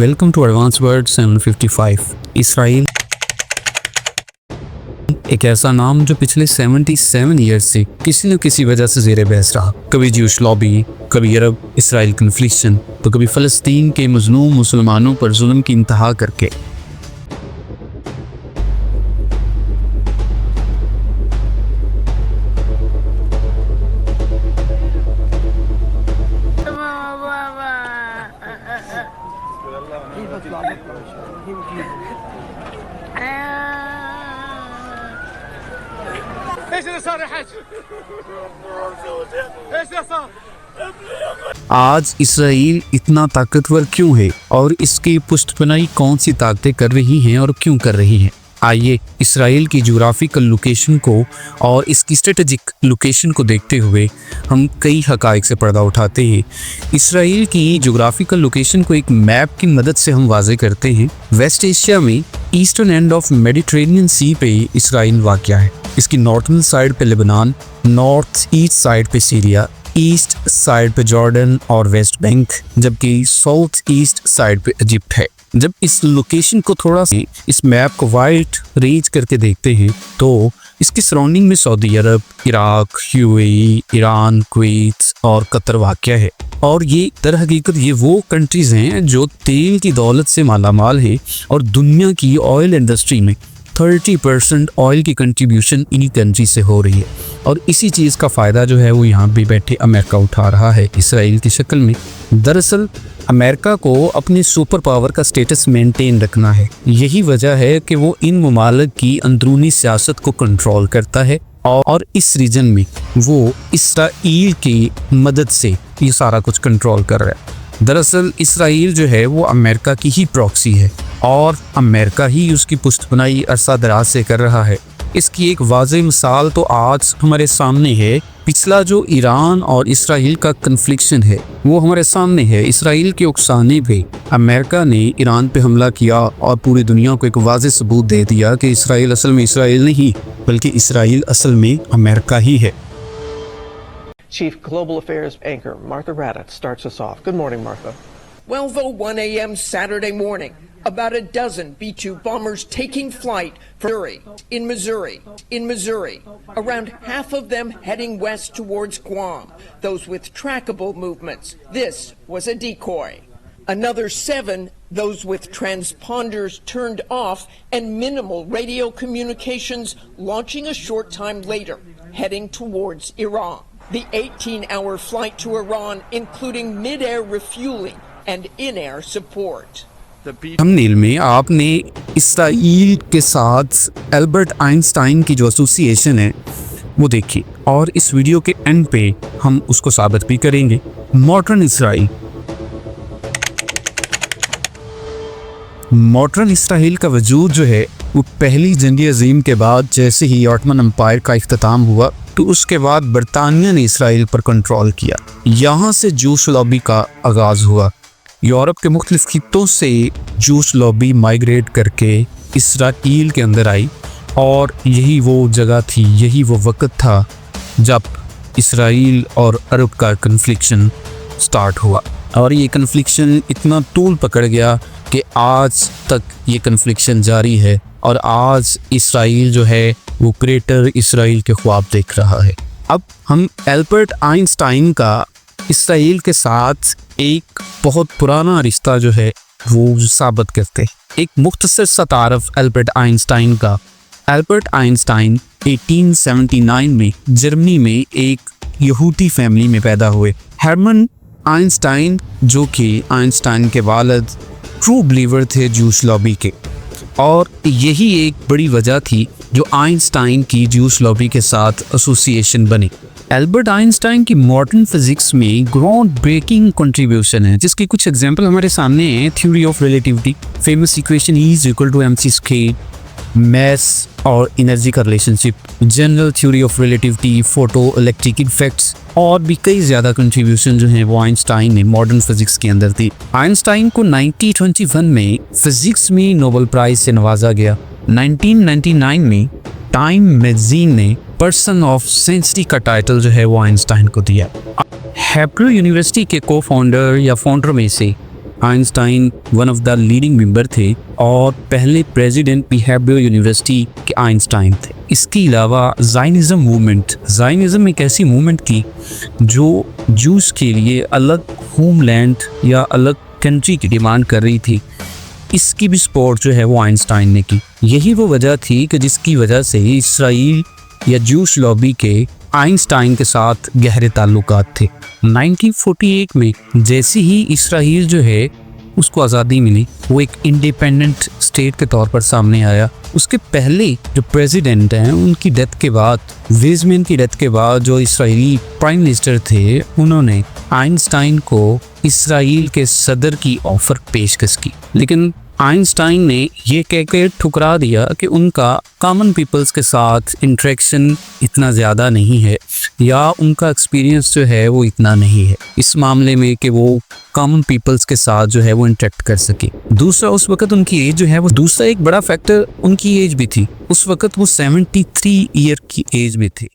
Welcome to advance word 755। Israel एक ऐसा नाम जो पिछले 77 ईयर्स से किसी न किसी वजह से ज़ेरे बहस रहा। कभी ज्यूश लॉबी, कभी अरब इसराइल कन्फ्लिक्शन, तो कभी फ़लस्तीन के मज़लूम मुसलमानों पर जुल्म की इंतहा करके। आज इसराइल इतना ताकतवर क्यों है और इसकी पुष्टपनाही कौन सी ताकतें कर रही हैं और क्यों कर रही हैं? आइए इसराइल की ज्योग्राफिकल लोकेशन को और इसकी स्ट्रेटेजिक लोकेशन को देखते हुए हम कई हक़ाइक़ से पर्दा उठाते हैं। इसराइल की ज्योग्राफिकल लोकेशन को एक मैप की मदद से हम वाज़े करते हैं। वेस्ट एशिया में ईस्टर्न एंड ऑफ मेडिटेरेनियन सी पे इसराइल वाक़या है। इसकी नॉर्थर्न साइड पे लेबनान, नॉर्थ ईस्ट साइड पे सीरिया, ईस्ट साइड पे जॉर्डन और वेस्ट बैंक, जबकि साउथ ईस्ट साइड पे इजिप्ट है। जब इस लोकेशन को थोड़ा सा इस मैप को वाइड रेंज करके देखते हैं तो इसकी सराउंडिंग में सऊदी अरब, इराक, यूएई, ईरान, कुवैत और कतर वाक़या है। और ये दर हकीकत ये वो कंट्रीज़ हैं जो तेल की दौलत से मालामाल है और दुनिया की ऑयल इंडस्ट्री में 30% ऑयल की कंट्रीब्यूशन इन्हीं कंट्री से हो रही है। और इसी चीज़ का फ़ायदा जो है वो यहाँ भी बैठे अमेरिका उठा रहा है इसराइल की शक्ल में। दरअसल अमेरिका को अपने सुपर पावर का स्टेटस मेंटेन रखना है। यही वजह है कि वो इन ममालिक की अंदरूनी सियासत को कंट्रोल करता है और इस रीजन में वो इसराइल की मदद से ये सारा कुछ कंट्रोल कर रहा है। दरअसल इसराइल जो है वो अमेरिका की ही प्रॉक्सी है और अमेरिका ही उसकी पुष्टपनाही अरसा दराज से कर रहा है। इसकी एक वाज़ेह मिसाल तो आज हमारे सामने है। पिछला जो ईरान और इसराइल का कन्फ्लिक्शन है वो हमारे सामने है। इसराइल के उकसाने पे अमेरिका ने ईरान पे हमला किया और पूरी दुनिया को एक वाज़ेह सबूत दे दिया कि इसराइल असल में इसराइल नहीं बल्कि इसराइल असल में अमेरिका ही है। Chief Global Affairs anchor Martha Raddatz starts us off. Good morning, Martha. 12:01 a.m. Saturday morning, about a dozen B-2 bombers taking flight in Missouri, around half of them heading west towards Guam, those with trackable movements. This was a decoy. Another 7, those with transponders turned off and minimal radio communications, launching a short time later, heading towards Iran. The 18-hour flight to Iran, including mid-air refueling and in-air support. Thumbnail में आपने Israel के साथ Albert Einstein की जो association है वो देखी और इस वीडियो के एंड पे हम उसको साबित भी करेंगे। मॉडर्न इसराइल का वजूद जो है वो पहली जंग अज़ीम के बाद जैसे ही ऑटमन एम्पायर का इख्तिताम हुआ तो उसके बाद बरतानिया ने इसराइल पर कंट्रोल किया। यहाँ से जूश लॉबी का आगाज़ हुआ। यूरोप के मुख्तलिफ खित्तों से जूश लॉबी माइग्रेट करके इसराइल के अंदर आई और यही वो जगह थी, यही वो वक्त था जब इसराइल और अरब का कन्फ्लिक्शन स्टार्ट हुआ। और ये कन्फ्लिक्शन इतना तूल पकड़ गया कि आज तक ये कन्फ्लिक्शन जारी है और आज इसराइल जो है वो ग्रेटर इसराइल के ख्वाब देख रहा है। अब हम एल्बर्ट आइंस्टाइन का इसराइल के साथ एक बहुत पुराना रिश्ता जो है वो साबित करते हैं। एक मुख्तसर सा तारफ़ एल्बर्ट आइंस्टाइन का। एल्बर्ट आइंस्टाइन 1879 में जर्मनी में एक यहूदी फैमिली में पैदा हुए। हरमन आइंस्टाइन जो कि आइंस्टाइन के वालिद ट्रू बिलीवर थे जूश लॉबी के और यही एक बड़ी वजह थी जो आइंस्टाइन की जूश लॉबी के साथ एसोसिएशन बनी। एल्बर्ट आइंस्टाइन की मॉडर्न फिजिक्स में ग्राउंड ब्रेकिंग कंट्रीब्यूशन है जिसके कुछ एग्जांपल हमारे सामने हैं। Theory of relativity, famous equation E=mc², mass और एनर्जी का relationship, general theory of relativity, photo electric effects और भी कई ज़्यादा कंट्रीब्यूशन जो हैं वो आइंस्टाइन ने मॉडर्न फिजिक्स के अंदर थी। आइंस्टाइन को 1921 में फिजिक्स में नोबेल प्राइज़ से नवाजा गया। 1999 में टाइम मैगजीन ने पर्सन ऑफ सेंचुरी का टाइटल जो है वो आइंस्टाइन को दिया। हैब्रो यूनिवर्सिटी के को फाउंडर या फाउंडर में से Einstein one of the leading member थे और पहले प्रेसिडेंट बिहेवियर यूनिवर्सिटी के आइंस्टाइन थे। इसके अलावा जायनिज्म मूवमेंट, जायनिज्म एक ऐसी मूवमेंट थी जो जूस के लिए अलग होमलैंड या अलग कंट्री की डिमांड कर रही थी। इसकी भी सपोर्ट जो है वो आइंस्टाइन ने की। यही वो वजह थी कि जिसकी वजह से इसराइल या जूस लॉबी के आइंस्टाइन के साथ गहरे ताल्लुकात थे। 1948 में जैसे ही इसराइल जो है उसको आज़ादी मिली, वो एक इंडिपेंडेंट स्टेट के तौर पर सामने आया। उसके पहले जो प्रेसिडेंट हैं उनकी डेथ के बाद, वेजमैन की डेथ के बाद जो इसराइली प्राइम मिनिस्टर थे, उन्होंने आइंस्टाइन को इसराइल के सदर की ऑफर पेशकश की, लेकिन आइंस्टाइन ने ये कहकर ठुकरा दिया कि उनका कॉमन पीपल्स के साथ इंटरेक्शन इतना ज़्यादा नहीं है या उनका एक्सपीरियंस जो है वो इतना नहीं है इस मामले में कि वो कॉमन पीपल्स के साथ जो है वो इंटरेक्ट कर सके। दूसरा, उस वक्त उनकी एज जो है वो, दूसरा एक बड़ा फैक्टर उनकी एज भी थी। उस वक्त वो 73 ईयर की एज में थे।